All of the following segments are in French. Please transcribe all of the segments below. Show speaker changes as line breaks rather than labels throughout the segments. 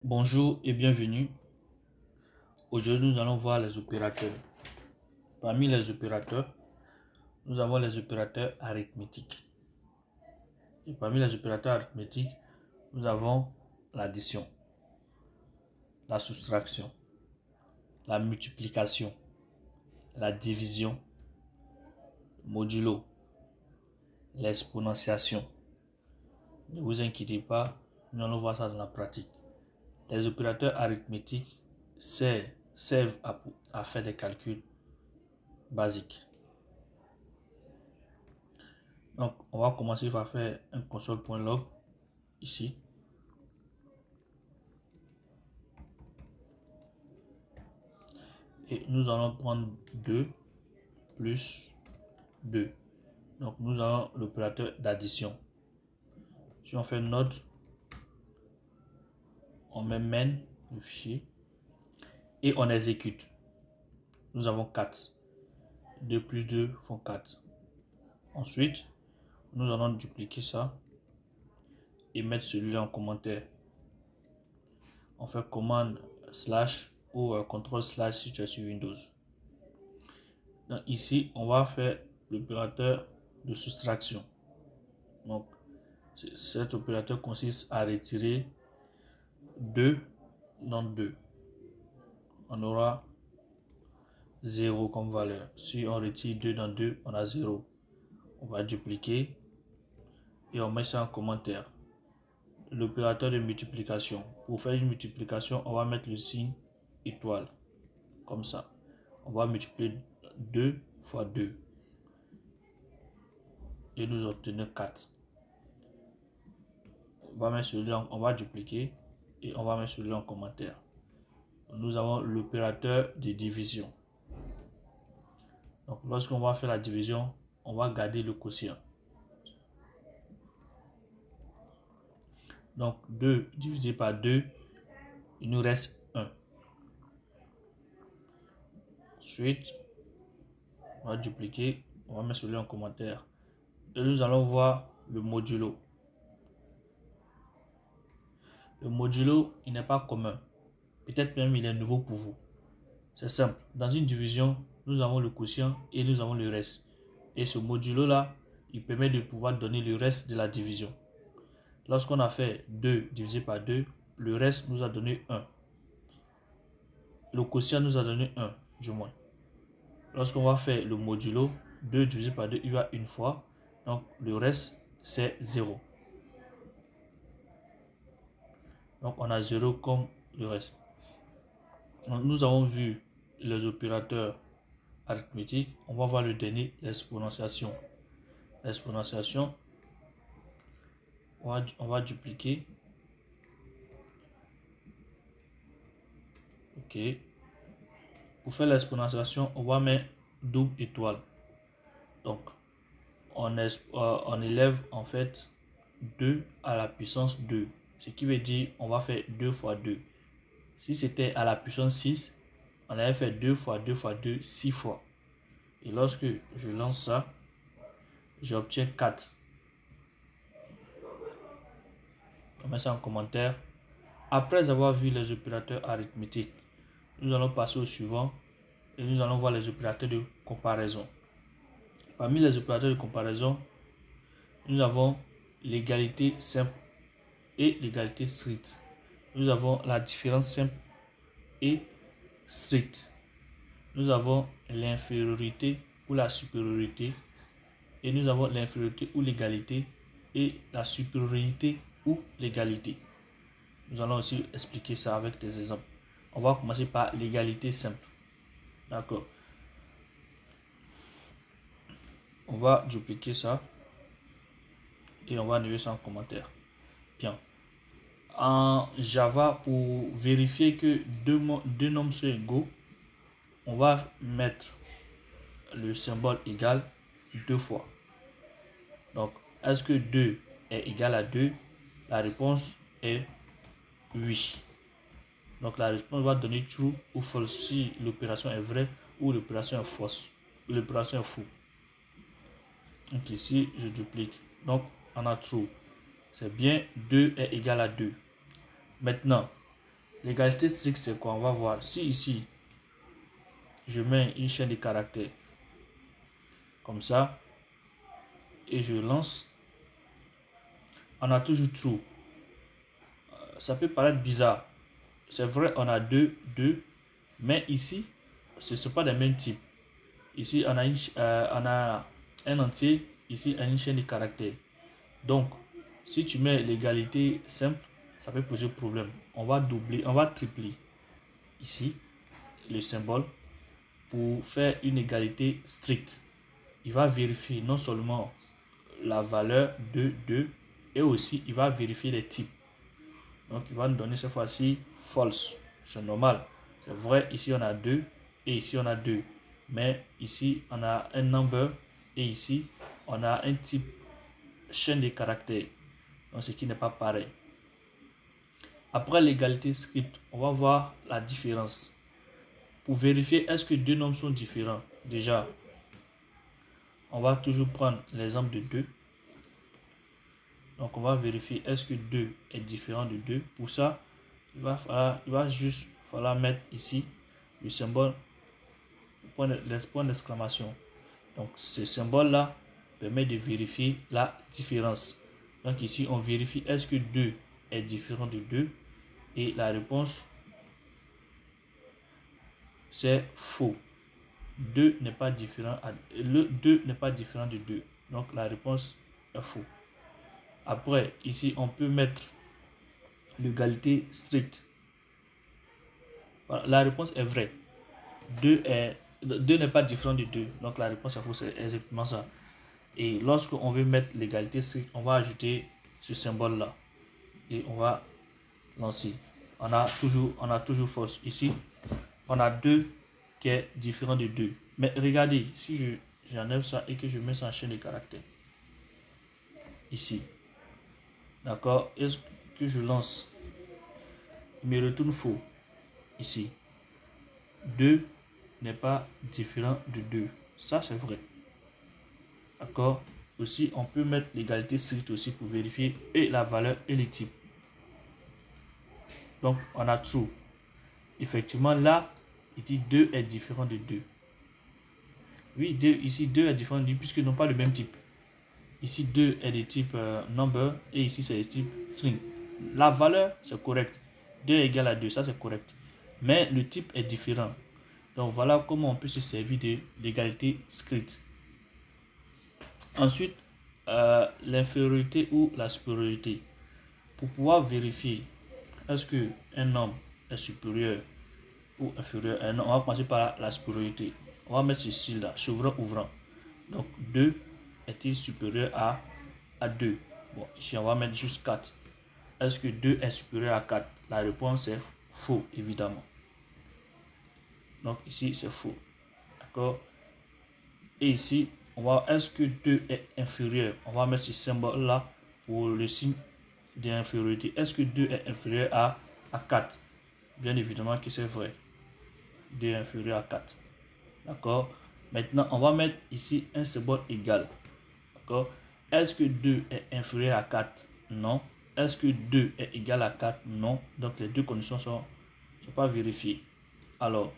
Bonjour et bienvenue. Aujourd'hui, nous allons voir les opérateurs. Parmi les opérateurs, nous avons les opérateurs arithmétiques. Et parmi les opérateurs arithmétiques, nous avons l'addition, la soustraction, la multiplication, la division, modulo, l'exponentiation. Ne vous inquiétez pas, nous allons voir ça dans la pratique. Les opérateurs arithmétiques servent à faire des calculs basiques. Donc, on va commencer par faire un console.log ici. Et nous allons prendre 2 plus 2. Donc, nous avons l'opérateur d'addition. Si on fait note, on met main, le fichier, et on exécute. Nous avons 4. 2 plus 2 font 4. Ensuite, nous allons dupliquer ça et mettre celui-là en commentaire. On fait commande slash ou contrôle slash si tu es sur Windows. Donc ici, on va faire l'opérateur de soustraction. Donc, cet opérateur consiste à retirer 2 dans 2. On aura 0 comme valeur. Si on retire 2 dans 2, on a 0. On va dupliquer et on met ça en commentaire. L'opérateur de multiplication. Pour faire une multiplication, on va mettre le signe étoile. Comme ça. On va multiplier 2 fois 2. Et nous obtenons 4. On va mettre celui-là, on va dupliquer et on va mettre celui-là en commentaire. Nous avons l'opérateur de division. Donc lorsqu'on va faire la division, on va garder le quotient. Donc 2 divisé par 2, il nous reste 1. Ensuite, on va dupliquer, on va mettre celui-là en commentaire. Et nous allons voir le modulo. Le modulo, il n'est pas commun. Peut-être même il est nouveau pour vous. C'est simple. Dans une division, nous avons le quotient et nous avons le reste. Et ce modulo-là, il permet de pouvoir donner le reste de la division. Lorsqu'on a fait 2 divisé par 2, le reste nous a donné 1. Le quotient nous a donné 1, du moins. Lorsqu'on va faire le modulo, 2 divisé par 2, il va une fois. Donc, le reste, c'est 0. Donc, on a 0 comme le reste. Donc, nous avons vu les opérateurs arithmétiques. On va voir le dernier, l'exponentiation. L'exponentiation, on va dupliquer. OK. Pour faire l'exponentiation, on va mettre double étoile. Donc, on élève en fait 2 à la puissance 2. Ce qui veut dire on va faire 2 fois 2. Si c'était à la puissance 6, on avait fait 2 fois 2 fois 2, 6 fois. Et lorsque je lance ça, j'obtiens 4. On met ça en commentaire. Après avoir vu les opérateurs arithmétiques, nous allons passer au suivant et nous allons voir les opérateurs de comparaison. Parmi les opérateurs de comparaison, nous avons l'égalité simple et l'égalité stricte. Nous avons la différence simple et stricte. Nous avons l'infériorité ou la supériorité. Et nous avons l'infériorité ou l'égalité et la supériorité ou l'égalité. Nous allons aussi expliquer ça avec des exemples. On va commencer par l'égalité simple. D'accord. On va dupliquer ça. Et on va annuler ça en commentaire. Bien. En Java, pour vérifier que deux nombres sont égaux, on va mettre le symbole égal 2 fois. Donc, est-ce que 2 est égal à 2? La réponse est oui. Donc, la réponse va donner true ou false si l'opération est vraie ou l'opération est fausse. L'opération est faux. Donc, ici, je duplique. Donc, on a true. C'est bien 2 est égal à 2. Maintenant, L'égalité stricte, c'est quoi? On va voir. Si ici, je mets une chaîne de caractères comme ça et je lance, on a toujours true. Ça peut paraître bizarre. C'est vrai, on a deux, mais ici, ce ne sont pas des mêmes types. Ici, on a un entier, ici, une chaîne de caractères. Donc, si tu mets l'égalité simple, ça peut poser problème. On va doubler, on va tripler ici le symbole pour faire une égalité stricte. Il va vérifier non seulement la valeur de 2 et aussi il va vérifier les types. Donc, il va nous donner cette fois-ci false. C'est normal. C'est vrai, ici on a 2 et ici on a 2. Mais ici on a un number et ici on a un type chaîne de caractères. Donc, ce qui n'est pas pareil. Après l'égalité script, on va voir la différence. Pour vérifier est-ce que deux nombres sont différents, déjà, on va toujours prendre l'exemple de 2. Donc, on va vérifier est-ce que 2 est différent de 2. Pour ça, il va juste falloir mettre ici le symbole, le point d'exclamation. Donc, ce symbole-là permet de vérifier la différence. Donc, ici, on vérifie est-ce que 2 est différent de 2. Et la réponse, c'est faux. 2 n'est pas différent. Le 2 n'est pas différent de 2. Donc, la réponse est faux. Après, ici, on peut mettre l'égalité stricte. La réponse est vraie. 2 n'est pas différent de 2. Donc, la réponse est faux. C'est exactement ça. Et lorsqu'on veut mettre l'égalité stricte, on va ajouter ce symbole-là. Et on va lancer. On a toujours fausse. Ici, on a 2 qui est différent de 2. Mais regardez, si j'enlève ça et que je mets ça en chaîne de caractères. Ici. D'accord? Est-ce que je lance? Il me retourne faux. Ici. 2 n'est pas différent de 2. Ça, c'est vrai. D'accord? Aussi, on peut mettre l'égalité stricte aussi pour vérifier et la valeur et les types. Donc, on a true. Effectivement, là, il dit 2 est différent de 2. Oui, ici 2 est différent de 2 puisqu'ils n'ont pas le même type. Ici 2 est de type number et ici c'est de type string. La valeur, c'est correct. 2 est égal à 2, ça c'est correct. Mais le type est différent. Donc voilà comment on peut se servir de l'égalité script. Ensuite, l'infériorité ou la supériorité. Pour pouvoir vérifier est-ce qu'un nombre est supérieur ou inférieur à un nombre, on va commencer par la supériorité. On va mettre ceci là, chevrons ouvrant. Donc 2 est-il supérieur à 2? Bon, ici on va mettre juste 4. Est-ce que 2 est supérieur à 4? La réponse est faux, évidemment. Donc ici c'est faux. D'accord? Et ici, on va est-ce que 2 est inférieur? On va mettre ce symbole là pour le signe d'infériorité. Est-ce que 2 est inférieur à 4? Bien évidemment que c'est vrai. 2 est inférieur à 4. D'accord? Maintenant, on va mettre ici un symbole égal. D'accord? Est-ce que 2 est inférieur à 4? Non. Est-ce que 2 est égal à 4? Non. Donc, les deux conditions ne sont pas vérifiées. Alors,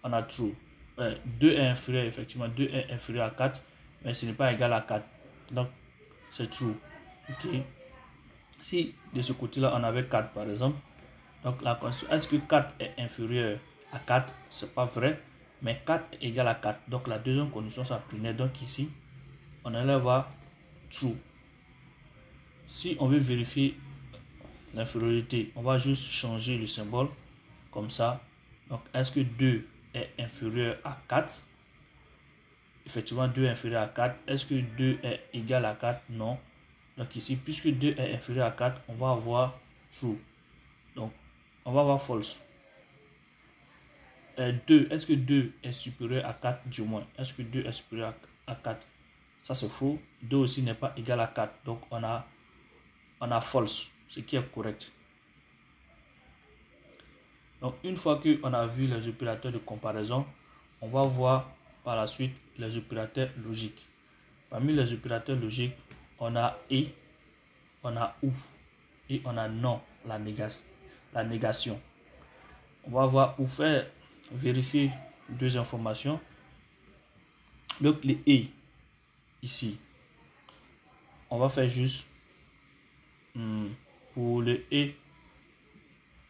on a true. 2 est inférieur, effectivement, 2 est inférieur à 4, mais ce n'est pas égal à 4. Donc, c'est true. Ok? Si de ce côté-là, on avait 4, par exemple, donc la condition, est-ce que 4 est inférieur à 4? C'est pas vrai, mais 4 est égal à 4. Donc, la deuxième condition s'apprenait. Donc, ici, on allait voir true. Si on veut vérifier l'infériorité, on va juste changer le symbole comme ça. Donc, est-ce que 2 est inférieur à 4? Effectivement, 2 est inférieur à 4. Est-ce que 2 est égal à 4? Non. Donc ici, puisque 2 est inférieur à 4, on va avoir true. Donc, on va avoir false. 2, est-ce que 2 est supérieur à 4 du moins? Est-ce que 2 est supérieur à 4? Ça, c'est faux. 2 aussi n'est pas égal à 4. Donc, on a false, ce qui est correct. Donc, une fois qu'on a vu les opérateurs de comparaison, on va voir par la suite les opérateurs logiques. Parmi les opérateurs logiques, on a et, on a ou et on a non, la négation. on va voir pour faire vérifier deux informations. Donc les et ici, on va faire juste pour le et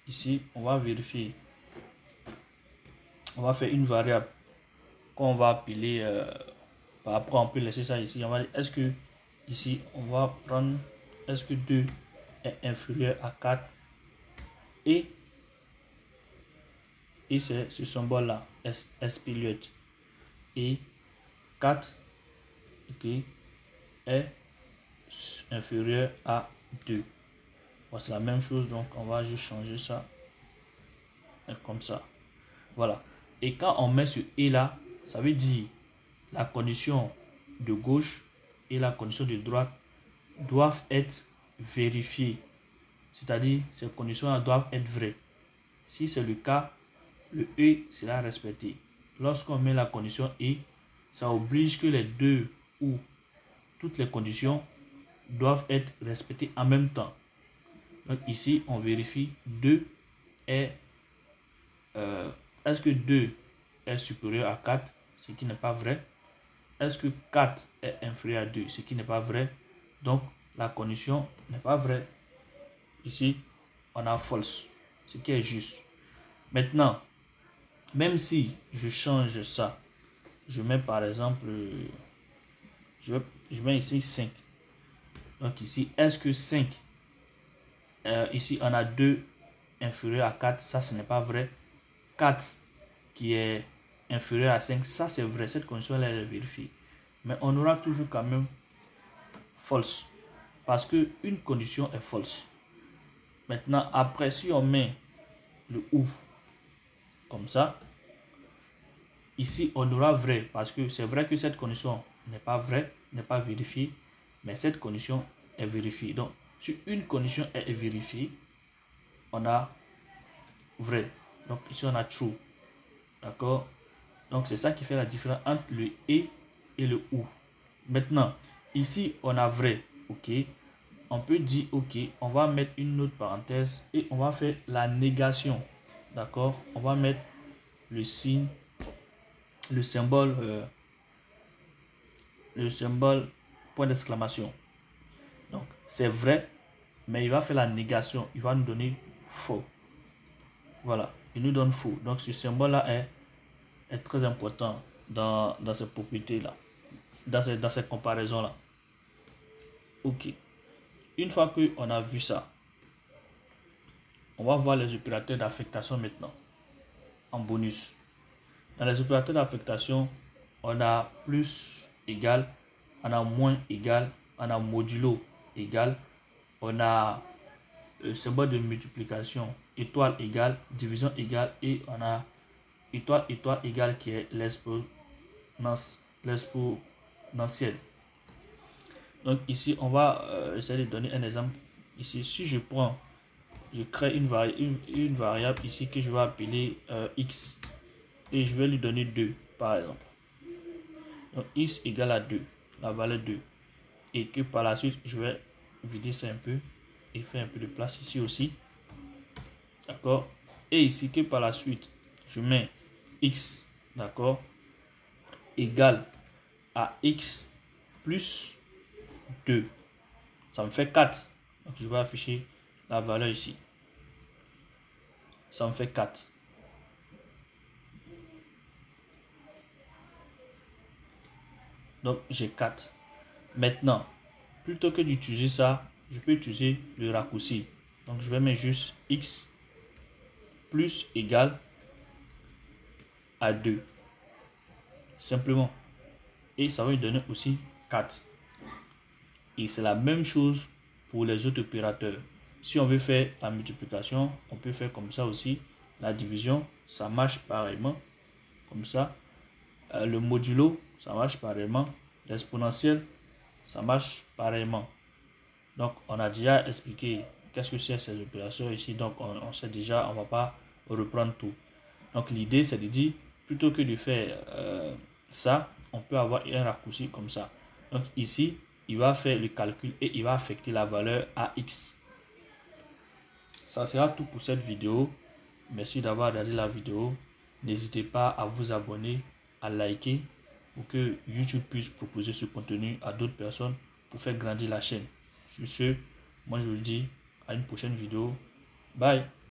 ici, on va vérifier. On va faire une variable qu'on va appeler après on peut laisser ça ici. On va dire est-ce que ici on va prendre est-ce que 2 est inférieur à 4 et c'est ce symbole là S period et 4 okay, est inférieur à 2. Bon, c'est la même chose, donc on va juste changer ça comme ça. Voilà. Et quand on met ce et là, ça veut dire la condition de gauche et la condition de droite doivent être vérifiées. C'est-à-dire, ces conditions doivent être vraies. Si c'est le cas, le et sera respecté. Lorsqu'on met la condition et, ça oblige que les deux ou toutes les conditions doivent être respectées en même temps. Donc ici, on vérifie 2 est... est-ce que 2 est supérieur à 4, ce qui n'est pas vrai? Est-ce que 4 est inférieur à 2, ce qui n'est pas vrai? Donc, la condition n'est pas vraie. Ici, on a false, ce qui est juste. Maintenant, même si je change ça, je mets par exemple, je mets ici 5. Donc ici, est-ce que 5, ici on a 2 inférieur à 4, ça ce n'est pas vrai. 4 qui est inférieur à 5, ça c'est vrai, cette condition elle est vérifiée. Mais on aura toujours quand même false, parce que une condition est false. Maintenant, après, si on met le ou comme ça, ici on aura vrai, parce que c'est vrai que cette condition n'est pas vraie, n'est pas vérifiée, mais cette condition est vérifiée. Donc, si une condition est vérifiée, on a vrai. Donc, ici on a true. D'accord? Donc, c'est ça qui fait la différence entre le et le ou. Maintenant, ici on a vrai. Ok? On peut dire ok, on va mettre une autre parenthèse et on va faire la négation. D'accord? On va mettre le signe, le symbole point d'exclamation. Donc c'est vrai, mais il va faire la négation, il va nous donner faux. Voilà, il nous donne faux. Donc ce symbole là est très important dans ces propriétés là, dans ces comparaisons là. Ok, une fois que on a vu ça, on va voir les opérateurs d'affectation maintenant en bonus. Dans les opérateurs d'affectation, on a plus égal, on a moins égal, on a modulo égal, on a le symbole de multiplication étoile égale, division égale, et on a étoile égale qui est l'exponentielle. Donc ici on va essayer de donner un exemple. Ici si je crée une variable ici que je vais appeler x et je vais lui donner 2 par exemple. Donc x égale à 2, la valeur 2, et que par la suite je vais vider ça un peu et faire un peu de place ici aussi. D'accord? Et ici que par la suite je mets x, d'accord, égal à x plus 2. Ça me fait 4. Donc je vais afficher la valeur ici. Ça me fait 4. Donc j'ai 4. Maintenant, plutôt que d'utiliser ça, je peux utiliser le raccourci. Donc je vais mettre juste x plus égal à 2. Simplement. Et ça va lui donner aussi 4. Et c'est la même chose pour les autres opérateurs. Si on veut faire la multiplication, on peut faire comme ça aussi. La division, ça marche pareillement. Comme ça. Le modulo, ça marche pareillement. L'exponentielle, ça marche pareillement. Donc, on a déjà expliqué qu'est-ce que c'est ces opérations ici. Donc, on sait déjà, on ne va pas reprendre tout. Donc, l'idée, c'est de dire, plutôt que de faire ça, on peut avoir un raccourci comme ça. Donc, ici, il va faire le calcul et il va affecter la valeur à x. Ça sera tout pour cette vidéo. Merci d'avoir regardé la vidéo. N'hésitez pas à vous abonner, à liker pour que YouTube puisse proposer ce contenu à d'autres personnes pour faire grandir la chaîne. Sur ce, moi je vous dis à une prochaine vidéo. Bye.